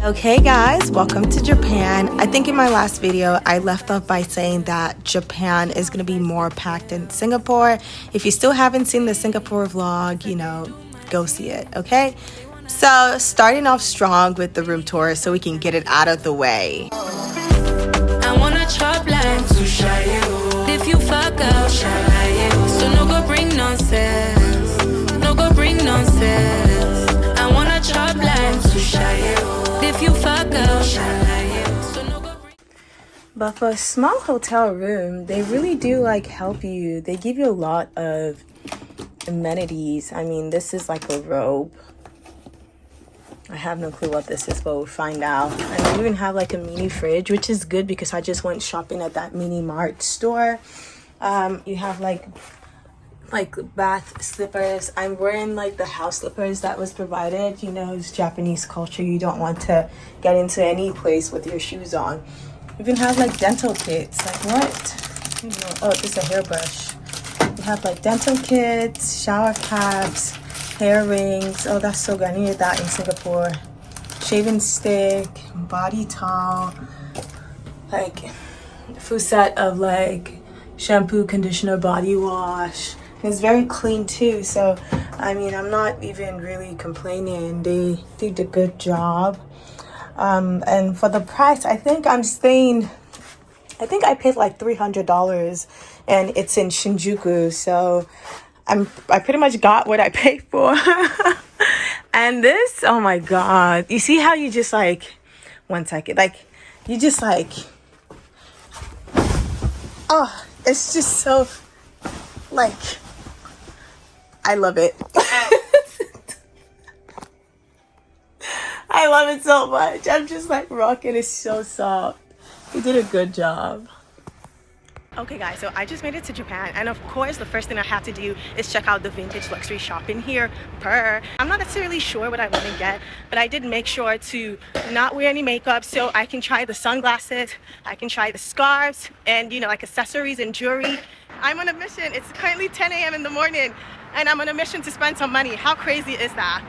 Okay guys, welcome to Japan. I think in my last video I left off by saying that Japan is going to be more packed than Singapore. If you still haven't seen the Singapore vlog, go see it, okay? So starting off strong with the room tour so we can get it out of the way. I wanna chop like sushi. If you fuck up, so no go bring nonsense. No go bring nonsense. I wanna chop like sushi. If you fuck up, so no go bring. But for a small hotel room, they really do help you. They give you a lot of amenities. I mean, this is like a robe. I have no clue what this is, but we'll find out. And they even have a mini fridge, which is good because I just went shopping at that mini mart store. You have like bath slippers. I'm wearing the house slippers that was provided. It's Japanese culture. You don't want to get into any place with your shoes on. You even have dental kits. What? Oh, this is a hairbrush. You have dental kits, shower caps, hair rings. Oh, that's so good. I needed that in Singapore. Shaving stick, body towel, full set of shampoo, conditioner, body wash. It's very clean too, so I mean, I'm not even really complaining. They did a good job. And for the price, I think I paid $300, and it's in Shinjuku, so I pretty much got what I paid for. And this, oh my god, you see how you just 1 second, you just oh, it's just so I love it. I love it so much. I'm just rocking. It's so soft. You did a good job. Okay guys, so I just made it to Japan, and of course the first thing I have to do is check out the vintage luxury shop in here. I'm not necessarily sure what I want to get, but I did make sure to not wear any makeup so I can try the sunglasses, I can try the scarves, and accessories and jewelry. I'm on a mission. It's currently 10 a.m. in the morning and I'm on a mission to spend some money. How crazy is that?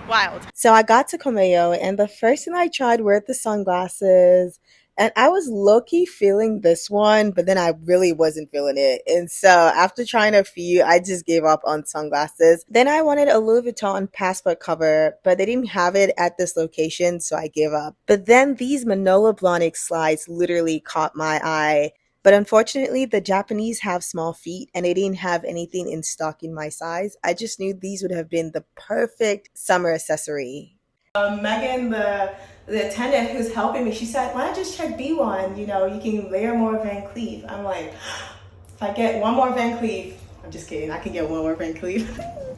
Wild. So I got to Komeyo, and the first thing I tried were the sunglasses. And I was low-key feeling this one, but then I really wasn't feeling it. And so after trying a few, I just gave up on sunglasses. Then I wanted a Louis Vuitton passport cover, but they didn't have it at this location, so I gave up. But then these Manolo Blahnik slides literally caught my eye. But unfortunately, the Japanese have small feet, and they didn't have anything in stock in my size. I just knew these would have been the perfect summer accessory. Megan, the attendant who's helping me, she said, why not just check B1? You can layer more Van Cleef. I'm like, if I get one more Van Cleef, I'm just kidding, I can get one more Van Cleef.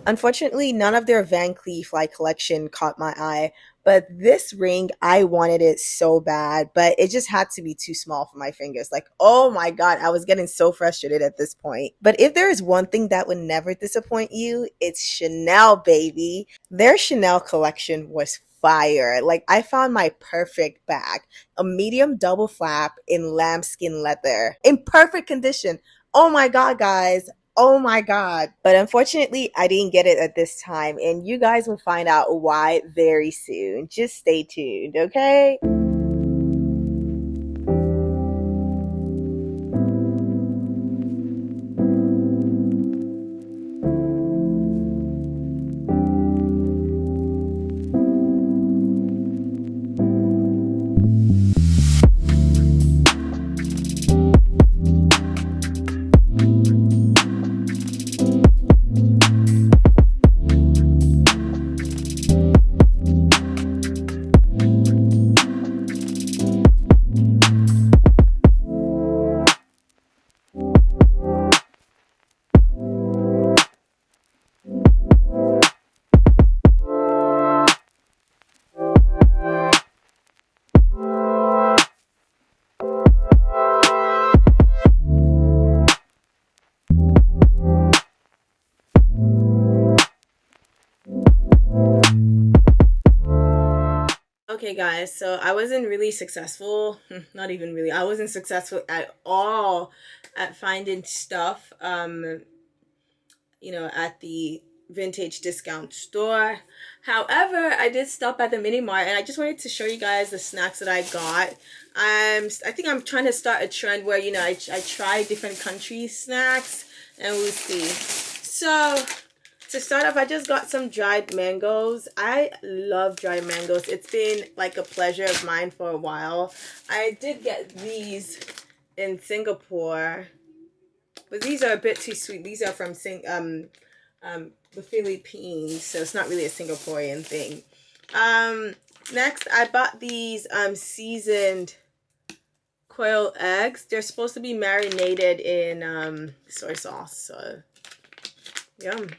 Unfortunately, none of their Van Cleef collection caught my eye, but this ring, I wanted it so bad, but it just had to be too small for my fingers. Oh my god, I was getting so frustrated at this point. But if there is one thing that would never disappoint you, it's Chanel, baby. Their Chanel collection was fire. I found my perfect bag, a medium double flap in lambskin leather, in perfect condition. Oh my god, guys. Oh my god. But unfortunately, I didn't get it at this time, and you guys will find out why very soon. Just stay tuned, okay? Okay guys, so I wasn't really successful, not even really, I wasn't successful at all at finding stuff, at the vintage discount store. However, I did stop at the mini mart and I just wanted to show you guys the snacks that I got. I think I'm trying to start a trend where, you know, I try different country snacks and we'll see. So to start off, I just got some dried mangoes. I love dried mangoes. It's been like a pleasure of mine for a while. I did get these in Singapore, but these are a bit too sweet. These are from the Philippines, so it's not really a Singaporean thing. Next, I bought these seasoned quail eggs. They're supposed to be marinated in soy sauce, so yum.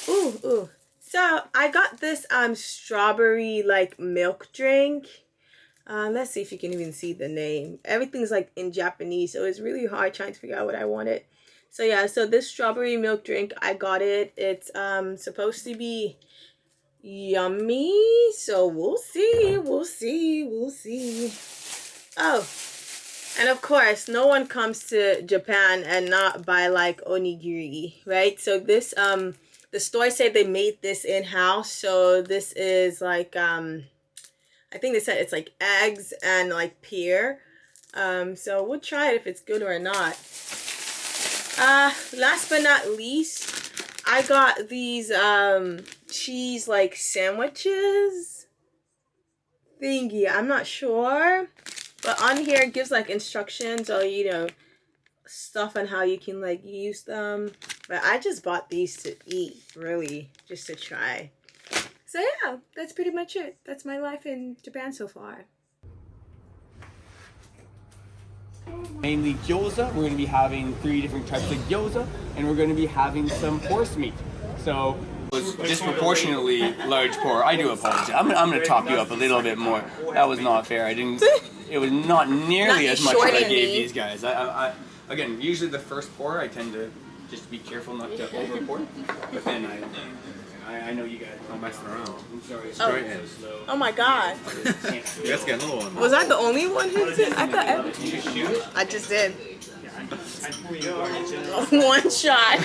Ooh. So I got this strawberry like milk drink. Let's see if you can even see the name. Everything's like in Japanese, so it's really hard trying to figure out what I wanted. So yeah, so this strawberry milk drink, I got it. It's supposed to be yummy, so we'll see. Oh, and of course, no one comes to Japan and not buy like onigiri, right? So this the store said they made this in-house, so this is like I think they said it's like eggs and like pear. So we'll try it if it's good or not. Last but not least, I got these cheese like sandwiches thingy. I'm not sure, but on here it gives like instructions or, you know, stuff on how you can like use them. But I just bought these to eat, really, just to try. So yeah, that's pretty much it. That's my life in Japan so far. Mainly gyoza. We're going to be having 3 different types of gyoza, and we're going to be having some horse meat. So it was disproportionately large pour. I do apologize. I'm going to top you up a little bit more. That was not fair. I didn't. It was not nearly as much as I gave these guys. Again, usually the first pour I tend to just be careful not to over pour, but then I know you guys don't mess around. I'm sorry. Oh my god. You guys get another one. Was I the only one who did? I thought I just did. One shot.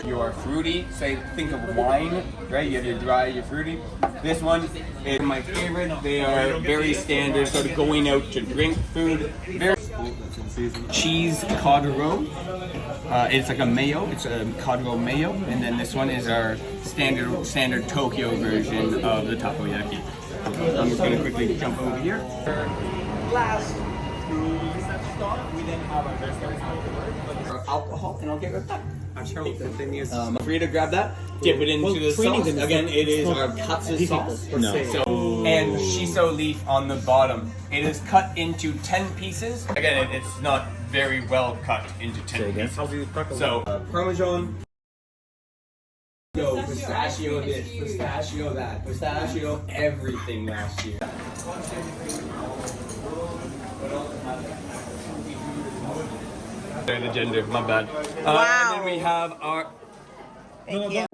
You are fruity, say think of wine, right? You have your dry, your fruity. This one is my favorite. They are very standard, sort of going out to drink food. Very cheese cod roe. It's like a mayo. It's a cod roe mayo, and then this one is our standard Tokyo version of the takoyaki. I'm just gonna quickly jump over here. Last, we then have our alcohol, and I'll get right back. I'm sure what the thing is. Free to grab that, dip it into the sauce. Again, it is our katsu sauce. And shiso leaf on the bottom. It is cut into 10 pieces. Again, it's not very well cut into 10 pieces. So, Parmesan. Yo, pistachio this, pistachio that, pistachio everything last year. The gender, my bad. Wow. And then we have our... Thank you.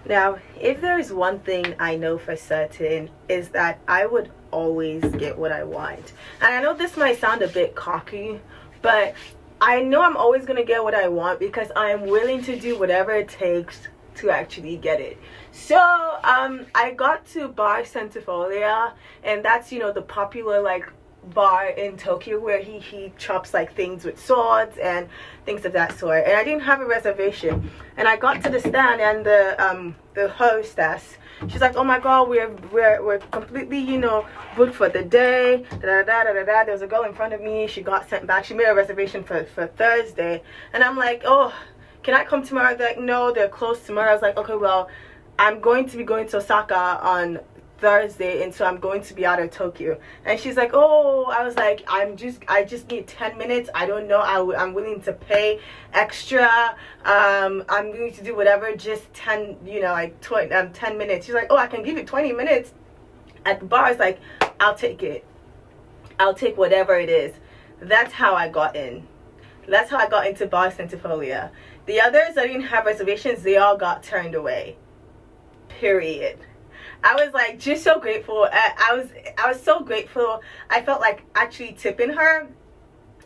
Now, if there's one thing I know for certain is that I would always get what I want. And I know this might sound a bit cocky, but I know I'm always going to get what I want because I am willing to do whatever it takes to actually get it. So I got to Bar Centia, and that's, you know, the popular like bar in Tokyo where he chops like things with swords and things of that sort. And I didn't have a reservation, and I got to the stand, and the hostess, she's like, oh my god, we're completely, you know, booked for the day. There was a girl in front of me, she got sent back. She made a reservation for Thursday, and I'm like, oh, can I come tomorrow? They're like, no, they're closed tomorrow. I was like, okay, well, I'm going to be going to Osaka on Thursday, and so I'm going to be out of Tokyo. And she's like, oh, I was like, I just need 10 minutes. I don't know, I'm willing to pay extra. I'm going to do whatever, just 10, you know, like 10 minutes. She's like, oh, I can give you 20 minutes at the bar. I was like, I'll take it. I'll take whatever it is. That's how I got in. That's how I got into Bar Centia. The others, I didn't have reservations. They all got turned away. Period. I was like just so grateful. I was so grateful. I felt like actually tipping her,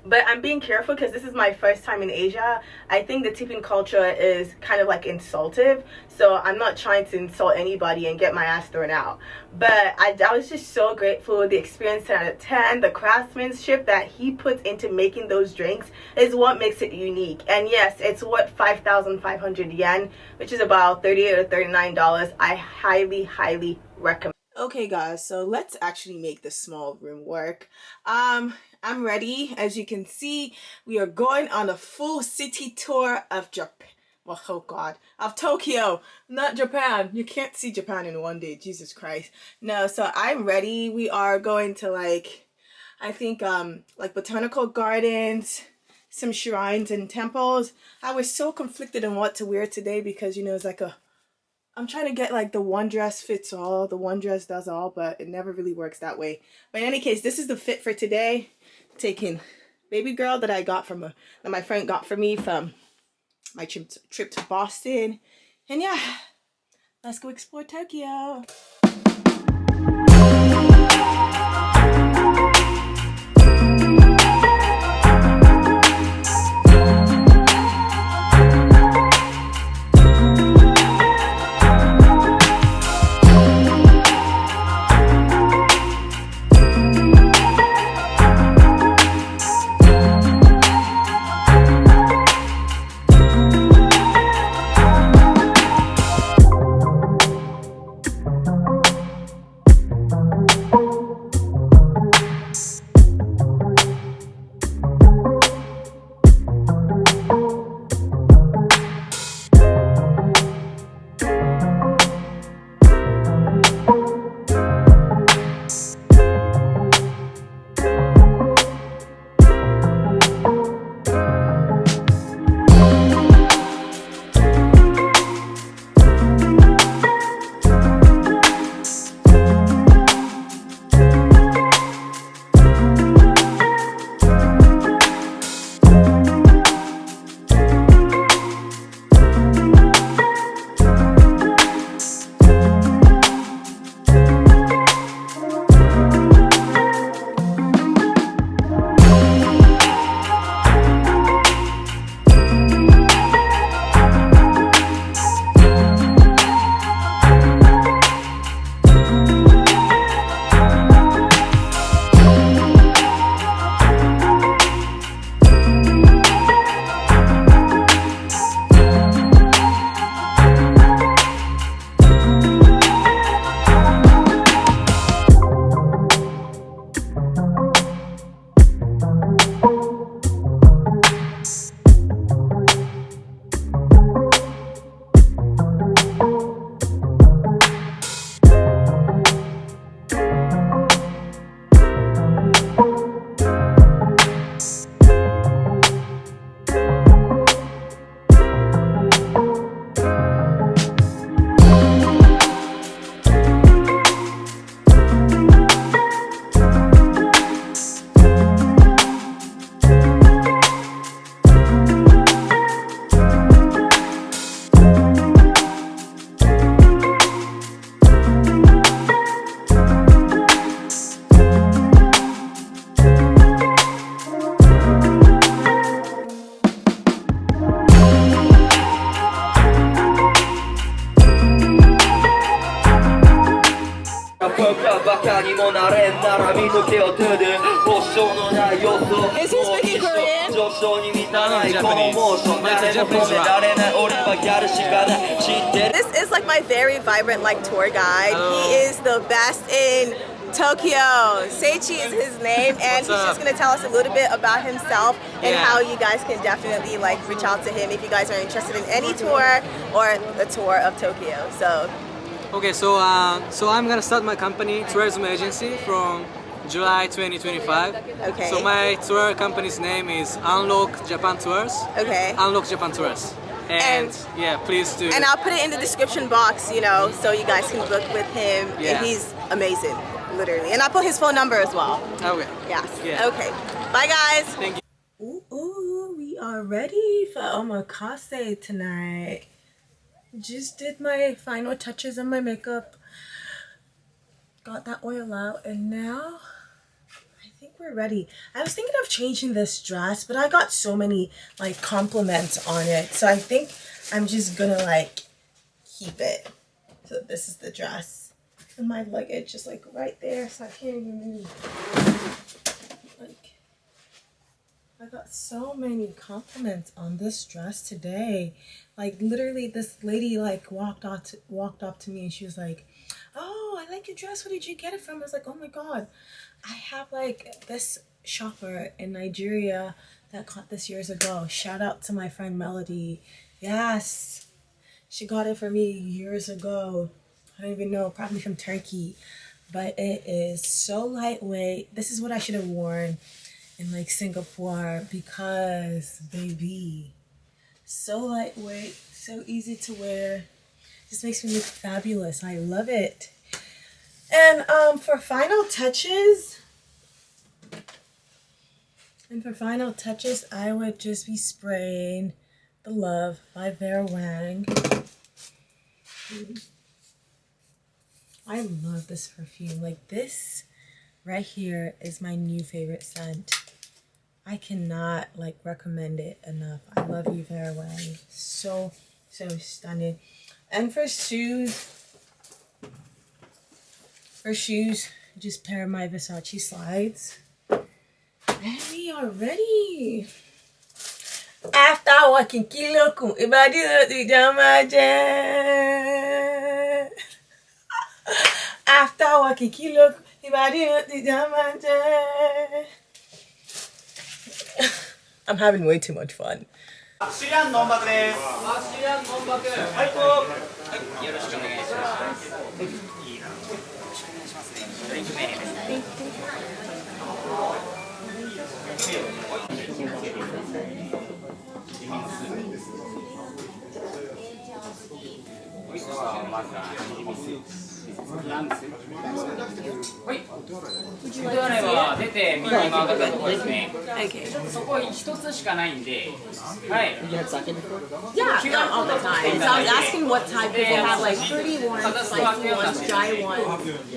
but I'm being careful because this is my first time in Asia. I think the tipping culture is kind of like insultive, so I'm not trying to insult anybody and get my ass thrown out. But I was just so grateful. The experience 10 out of 10. The craftsmanship that he puts into making those drinks is what makes it unique. And yes, it's what 5,500 yen, which is about $38 or $39. I highly recommend. Okay guys, so let's actually make the small room work. I'm ready. As you can see, we are going on a full city tour of Japan. Well, oh god, of Tokyo, not Japan. You can't see Japan in one day, Jesus Christ. No, so I'm ready. We are going to like, I think like botanical gardens, some shrines and temples. I was so conflicted on what to wear today because, you know, it's like I'm trying to get like the one dress fits all, the one dress does all, but it never really works that way. But in any case, this is the fit for today. Taking baby girl that I got from that my friend got for me from my trip to Boston. And yeah, let's go explore Tokyo. Is he speaking Korean? No, Japanese. But it's a Japanese rap. This is like my very vibrant like tour guide. Hello. He is the best in Tokyo. Seichi is his name, and he's just gonna tell us a little bit about himself and how you guys can definitely like reach out to him if you guys are interested in any tour or the tour of Tokyo. So Okay, so I'm gonna start my company, tourism agency, from July 2025. Okay. So my tour company's name is Unlock Japan Tours. okay. Unlock Japan Tours. And yeah, please do. And I'll put it in the description box, you know, so you guys can book with him. Yeah. And he's amazing, literally. And I'll put his phone number as well. Okay. Yes. Yeah. Okay. Bye, guys. Thank you. Ooh, we are ready for omakase tonight. Just did my final touches on my makeup. Got that oil out, and now I think we're ready. I was thinking of changing this dress, but I got so many like compliments on it, so I think I'm just gonna like keep it. So this is the dress, and my luggage is like right there, so I can't even move. Like, I got so many compliments on this dress today. Like literally, this lady like walked up to me, and she was like, "Oh, I like your dress. Where did you get it from?" I was like, "Oh my god, I have like this shopper in Nigeria that got this years ago. Shout out to my friend Melody. Yes, she got it for me years ago. I don't even know, probably from Turkey, but it is so lightweight. This is what I should have worn in like Singapore, because baby, so lightweight, so easy to wear. Just makes me look fabulous. I love it. And for final touches, I would just be spraying the Love by Vera Wang. I love this perfume. Like, this right here is my new favorite scent. I cannot like recommend it enough. I love you, Vera Wang. So stunning. And for shoes, just pair my Versace slides. And we are ready. After walking kiloku, ibadi di jamaje. After walking kiloku, ibadi di jamaje. I'm having way too much fun. シリアンノンバクです。シリアンノンバク。はい、こう。よろしくお願いします。はい。うどれは出て右に曲がったところですね。そこ一つしかないんで。はい。Yeah, all the time. So I was asking what type people have, like fruity ones, spicy ones, dry ones.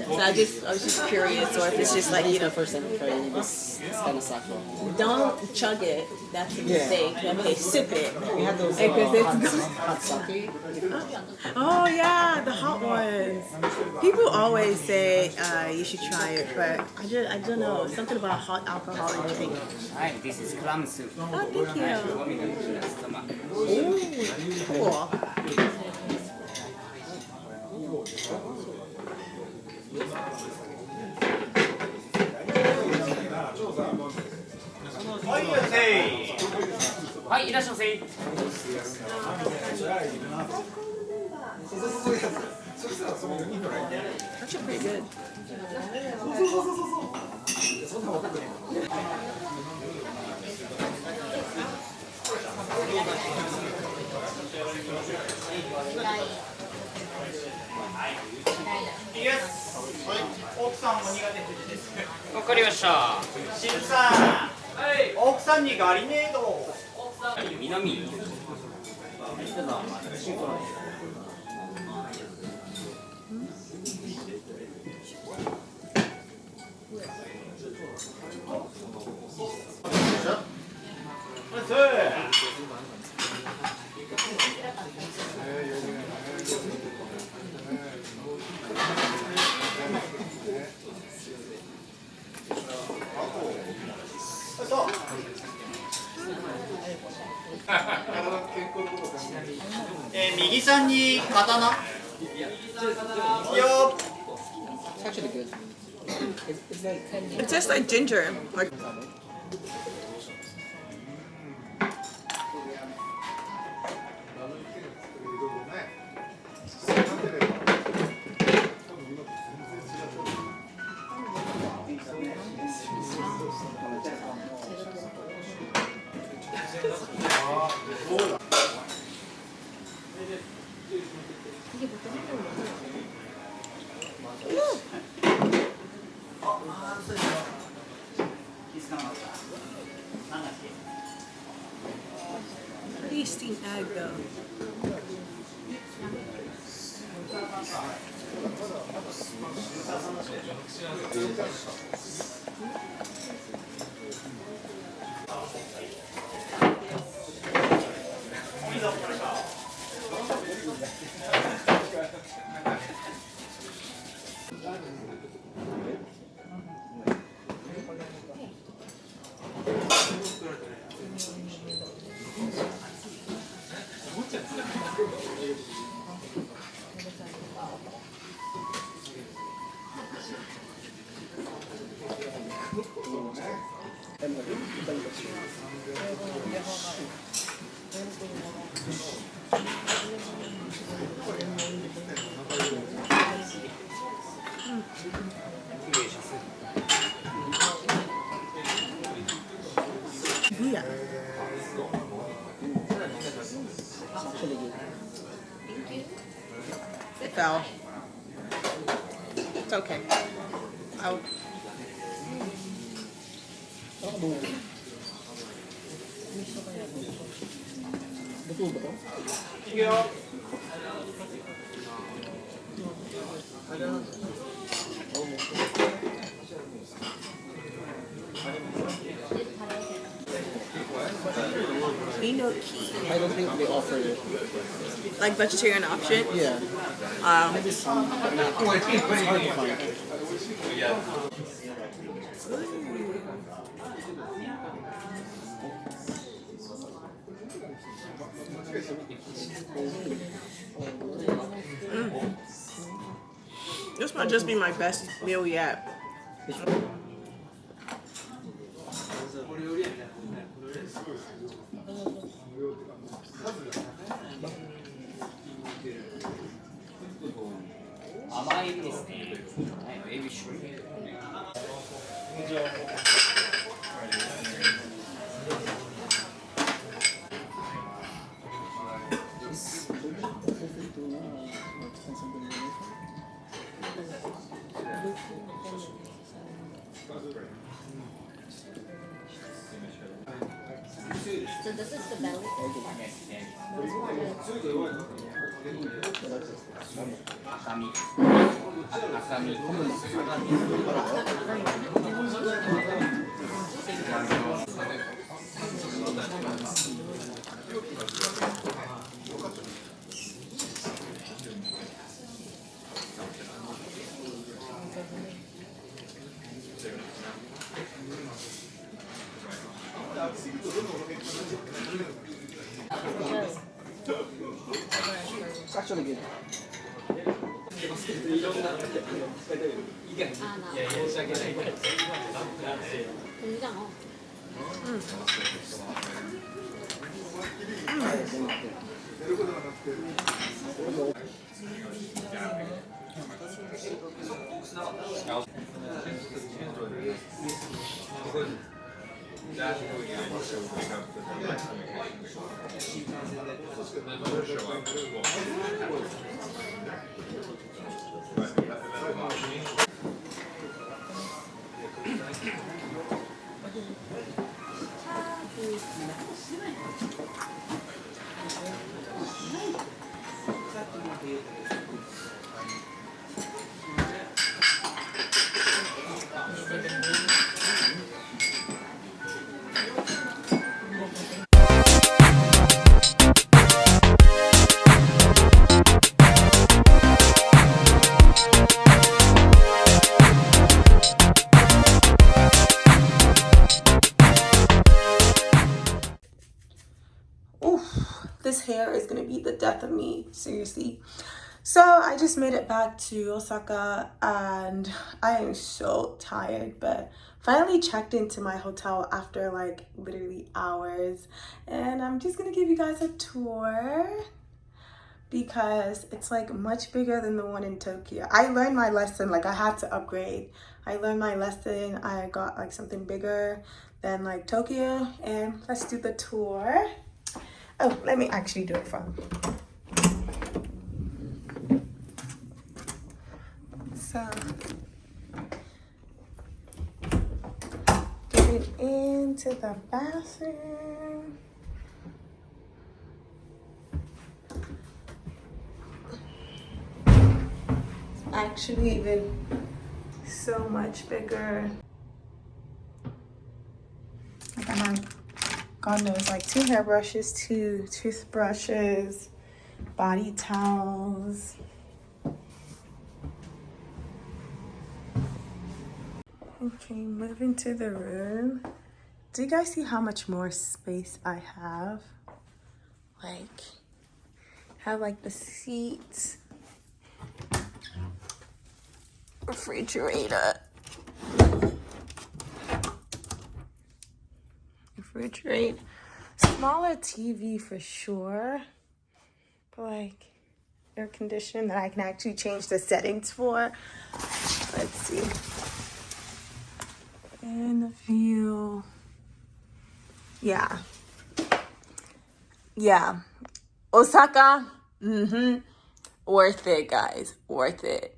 So I was just curious, or if it's just like, you know, First time I tried this, it's kind of sucky. don't chug it. That's a mistake. Okay, sip it. We had those Because it's hot sake. Oh yeah, the hot ones. People always say you should try it, but I don't know, something about hot alcoholic drink. はい。This is clam soup. Oh, thank you. お見事です。 Ooh, cool. はい、いらっしゃい。はい、いらっしゃいませ。 Actually pretty good. Yes。奥さんも苦手です。わかりました。しずさん。奥さんにガリネード。南。さんに刀。いいよ。 It's actually good. It's like tangy. It tastes like ginger. Like pretty steamed egg though. Yeah. It fell. It's okay. I'll... Enoki. I don't think they offer it. Like vegetarian option? Yeah. Maybe some, but not. It's hard to find. This might just be my best meal yet. So this is the belly. It's actually good. 굉장어. hair is gonna be the death of me, seriously. So I just made it back to Osaka and I am so tired, but finally checked into my hotel after like literally hours, and I'm just gonna give you guys a tour because it's like much bigger than the one in Tokyo. I learned my lesson, like I had to upgrade. I learned my lesson. I got like something bigger than like Tokyo, and let's do the tour. Oh, let me actually do it from. So, getting into the bathroom. It's actually even so much bigger. Like I have, God knows, like 2 hairbrushes, 2 toothbrushes, body towels. Okay, moving to the room. Do you guys see how much more space I have? Like, have like the seats, refrigerator, smaller TV for sure, but like air conditioning that I can actually change the settings for. Let's see. And the view. Yeah. Osaka, worth it, guys, worth it.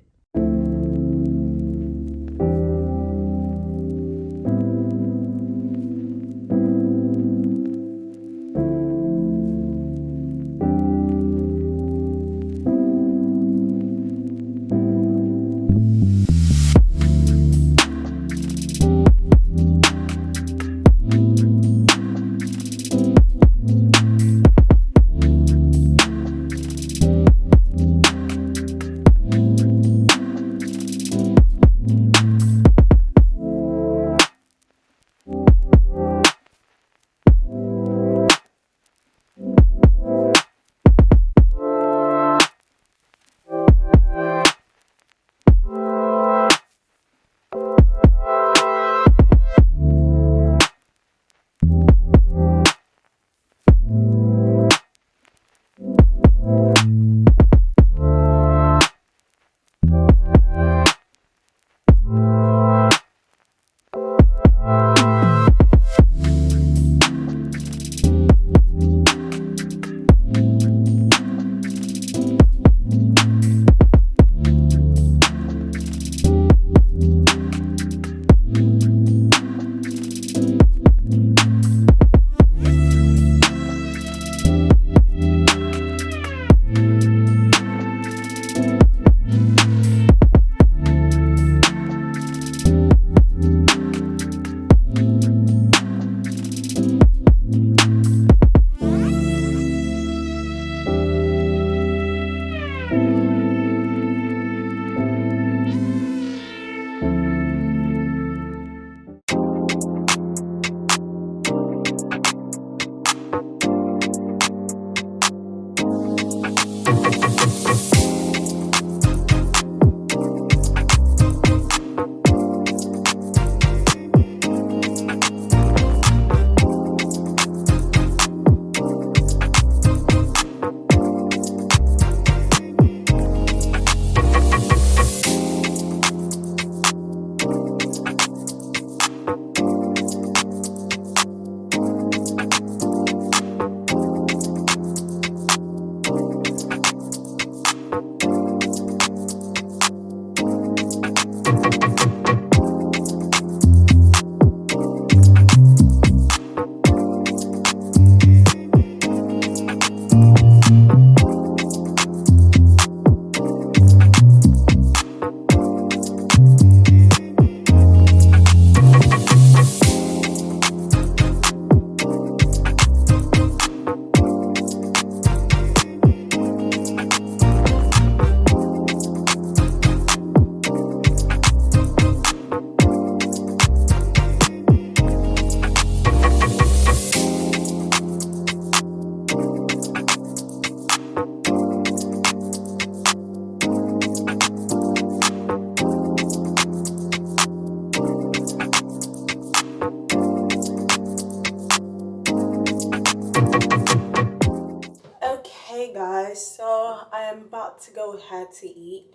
I'm about to go ahead to eat.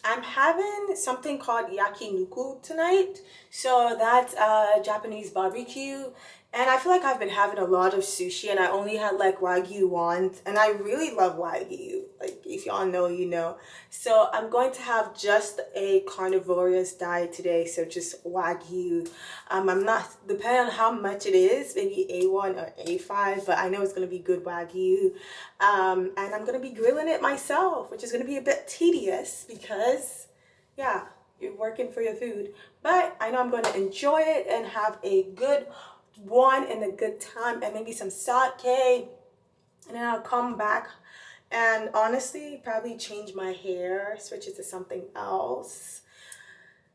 I'm having something called yakiniku tonight. So that's Japanese barbecue. And I feel like I've been having a lot of sushi and I only had like wagyu once. And I really love wagyu. Like if y'all know, you know. So I'm going to have just a carnivorous diet today. So just wagyu. I'm not, depending on how much it is, maybe A1 or A5. But I know it's going to be good wagyu. And I'm going to be grilling it myself, which is going to be a bit tedious because, yeah, you're working for your food. But I know I'm going to enjoy it and have a good one and a good time and maybe some sake. And then I'll come back and honestly probably change my hair, switch it to something else.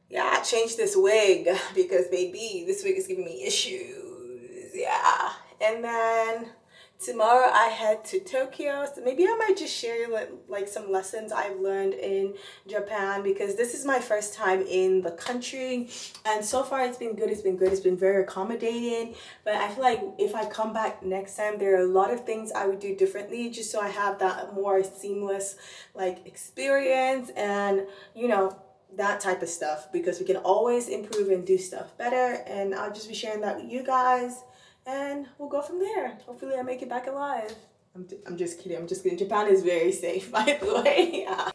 Yeah, change this wig because baby, this wig is giving me issues. Yeah. And then tomorrow I head to Tokyo, so maybe I might just share like some lessons I've learned in Japan because this is my first time in the country and so far it's been good, it's been very accommodating, but I feel like if I come back next time there are a lot of things I would do differently just so I have that more seamless like experience and you know that type of stuff because we can always improve and do stuff better and I'll just be sharing that with you guys. And we'll go from there. Hopefully I make it back alive. I'm just kidding. I'm just kidding. Japan is very safe, by the way. Yeah.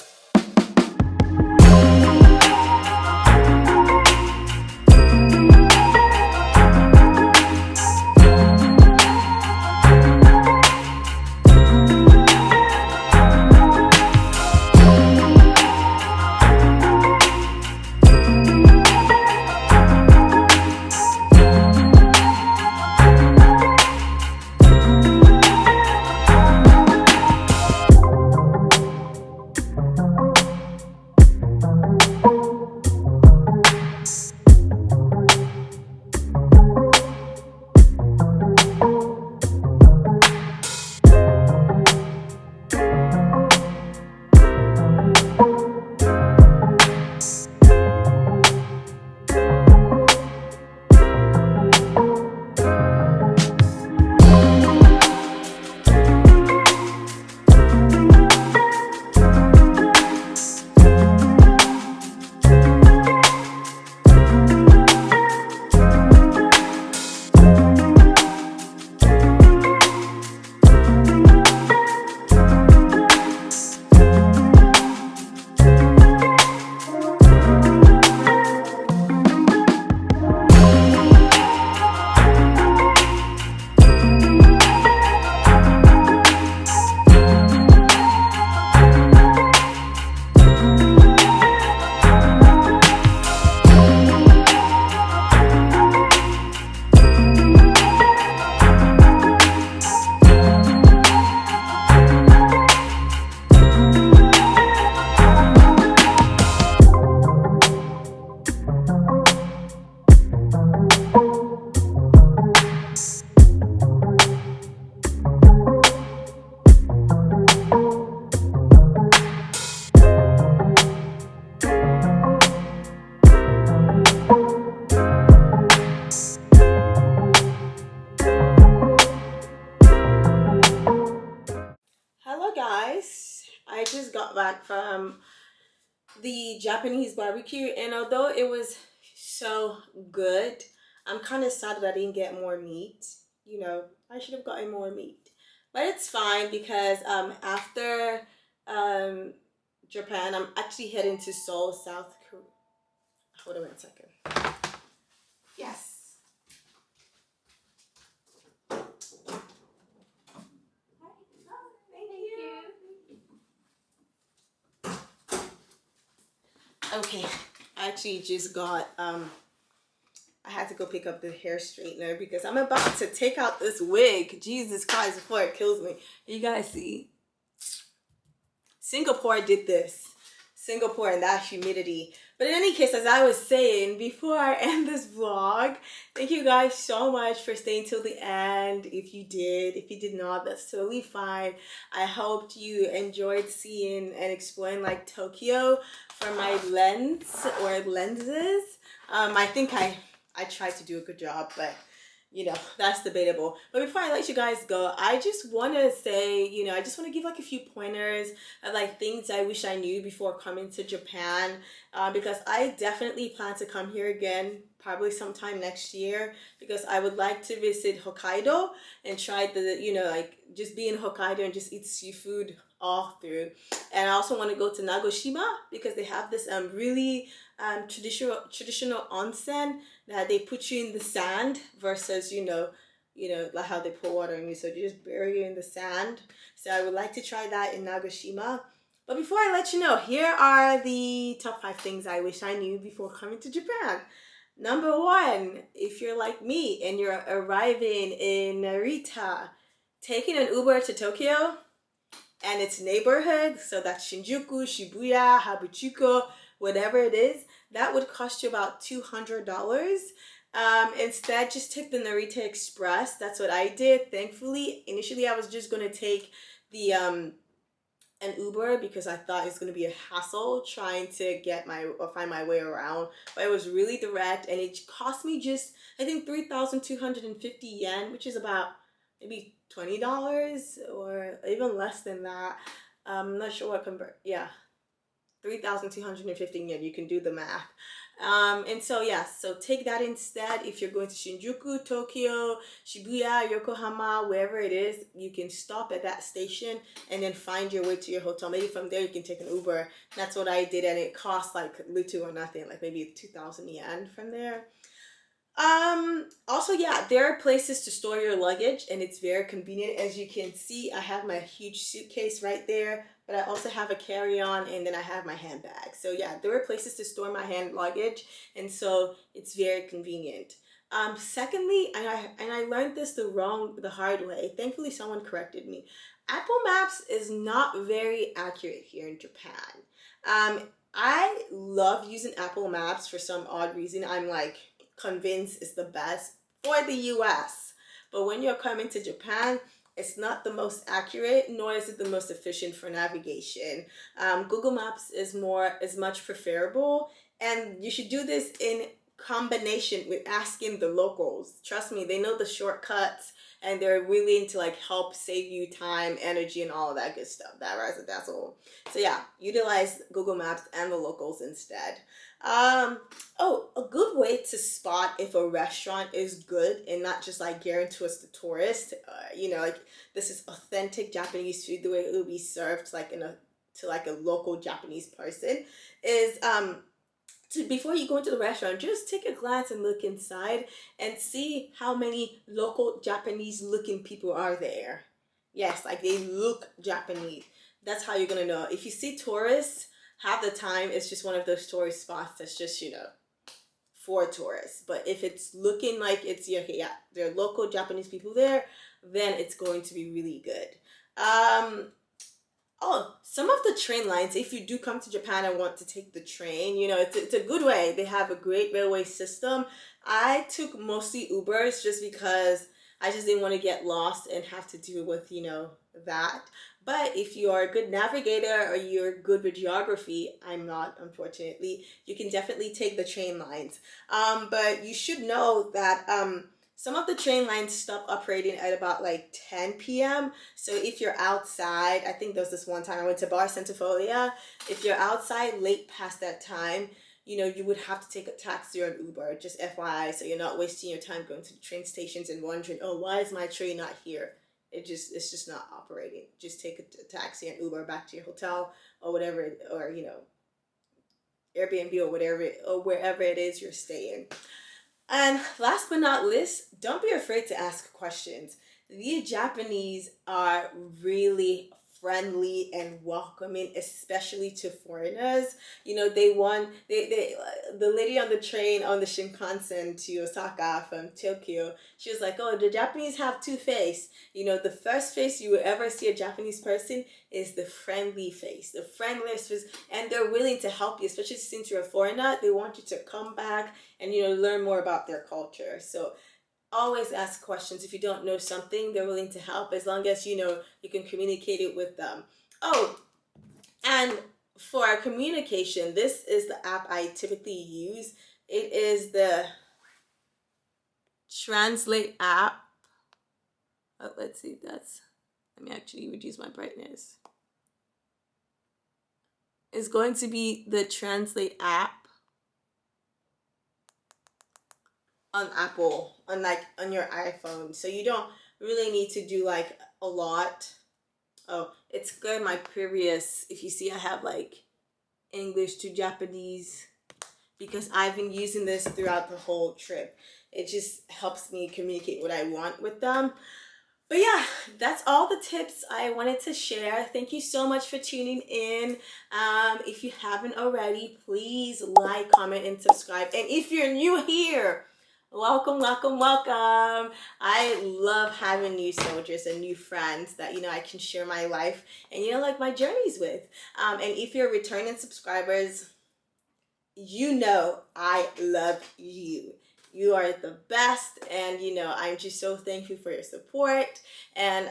I just got back from the Japanese barbecue and although it was so good, I'm kind of sad that I didn't get more meat. You know, I should have gotten more meat. But it's fine because after Japan, I'm actually heading to Seoul, South Korea. Hold on a second. Yes. Okay, I actually just got, I had to go pick up the hair straightener because I'm about to take out this wig. Jesus Christ, before it kills me. You guys see? Singapore did this. Singapore and that humidity. But in any case, as I was saying, before I end this vlog, thank you guys so much for staying till the end. If you did, if you did not, that's totally fine. I hoped you enjoyed seeing and exploring like Tokyo from my lens or lenses. I think I tried to do a good job, but you know, that's debatable. But before I let you guys go, I just want to say, you know, I just want to give like a few pointers of like things I wish I knew before coming to Japan, because I definitely plan to come here again probably sometime next year, because I would like to visit Hokkaido and try the, you know, like just be in Hokkaido and just eat seafood all through. And I also want to go to Nagoshima because they have this really traditional onsen that they put you in the sand versus, you know, like how they pour water on you, so you just bury you in the sand. So I would like to try that in Nagoshima. But before I let you know, here are the top 5 things I wish I knew before coming to Japan. Number 1, if you're like me and you're arriving in Narita, taking an Uber to Tokyo and its neighborhood, so that's Shinjuku, Shibuya, Harajuku, whatever it is, that would cost you about $200. Instead, just take the Narita Express. That's what I did. Thankfully, initially I was just going to take the an Uber because I thought it was going to be a hassle trying to find my way around, but it was really direct, and it cost me just, I think, 3,250 yen, which is about maybe $20 or even less than that. I'm not sure what 3,250 yen. You can do the math. And so yeah, so take that instead. If you're going to Shinjuku, Tokyo, Shibuya, Yokohama, wherever it is, you can stop at that station and then find your way to your hotel. Maybe from there you can take an Uber. That's what I did, and it cost like little or nothing, like maybe 2,000 yen from there. Also, yeah, there are places to store your luggage, and it's very convenient. As you can see, I have my huge suitcase right there, but I also have a carry-on, and then I have my handbag. So yeah, there are places to store my hand luggage, and so it's very convenient. Secondly, and I learned this the hard way. Thankfully, someone corrected me. Apple Maps is not very accurate here in Japan. I love using Apple Maps for some odd reason. I'm like convinced it's the best for the US, but when you're coming to Japan, it's not the most accurate, nor is it the most efficient for navigation. Google Maps is much preferable, and you should do this in combination with asking the locals. Trust me, they know the shortcuts, and they're willing to like help save you time, energy, and all of that good stuff. That's all. So yeah, utilize Google Maps and the locals instead. A good way to spot if a restaurant is good and not just like gearing towards the tourist, you know, like this is authentic Japanese food, the way it would be served like to like a local Japanese person, is before you go into the restaurant, just take a glance and look inside and see how many local Japanese looking people are there. Yes, like they look Japanese. That's how you're gonna know. If you see tourists, half the time it's just one of those tourist spots that's just, you know, for tourists. But if it's looking like it's, okay, yeah, there are local Japanese people there, then it's going to be really good. Some of the train lines, if you do come to Japan and want to take the train, you know, it's a good way. They have a great railway system. I took mostly Ubers just because I just didn't want to get lost and have to deal with, you know, that. But if you are a good navigator or you're good with geography, I'm not, unfortunately, you can definitely take the train lines. But you should know that some of the train lines stop operating at about like 10 p.m. So if you're outside, I think there was this one time I went to Bar Centia. If you're outside late past that time, you know, you would have to take a taxi or an Uber, just FYI, so you're not wasting your time going to the train stations and wondering, oh, why is my train not here? It's just not operating. Just take a taxi and Uber back to your hotel or whatever, or, you know, Airbnb or whatever, or wherever it is you're staying. And last but not least, don't be afraid to ask questions. The Japanese are really friendly and welcoming, especially to foreigners. You know, the lady on the train on the Shinkansen to Osaka from Tokyo, she was like, oh, the Japanese have two faces. You know, the first face you will ever see a Japanese person is the friendly face, the friendliest face, and they're willing to help you, especially since you're a foreigner. They want you to come back and, you know, learn more about their culture. So always ask questions. If you don't know something, they're willing to help, as long as, you know, you can communicate it with them. Oh, and for our communication, this is the app I typically use. It is the translate app. Let's see, let me actually reduce my brightness. It's going to be the translate app on Apple, on your iPhone. So you don't really need to do like a lot. Oh, it's good. My previous, if you see, I have like English to Japanese because I've been using this throughout the whole trip. It just helps me communicate what I want with them. But yeah, that's all the tips I wanted to share. Thank you so much for tuning in. If you haven't already, please like, comment, and subscribe. And if you're new here, welcome, welcome, welcome. I love having new soldiers and new friends that, I can share my life and, like my journeys with. And if you're returning subscribers, I love you. You are the best, and I'm just so thankful for your support, and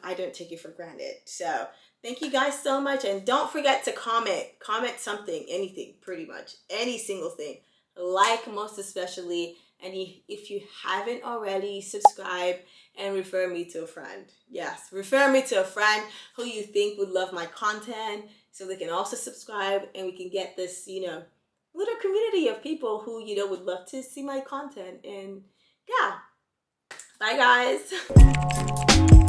I don't take it for granted. So thank you guys so much, and don't forget to comment something, anything, pretty much any single thing, like most especially. And if you haven't already, subscribe and refer me to a friend. Yes, refer me to a friend who you think would love my content, so they can also subscribe, and we can get this little community of people who would love to see my content. And yeah, bye guys.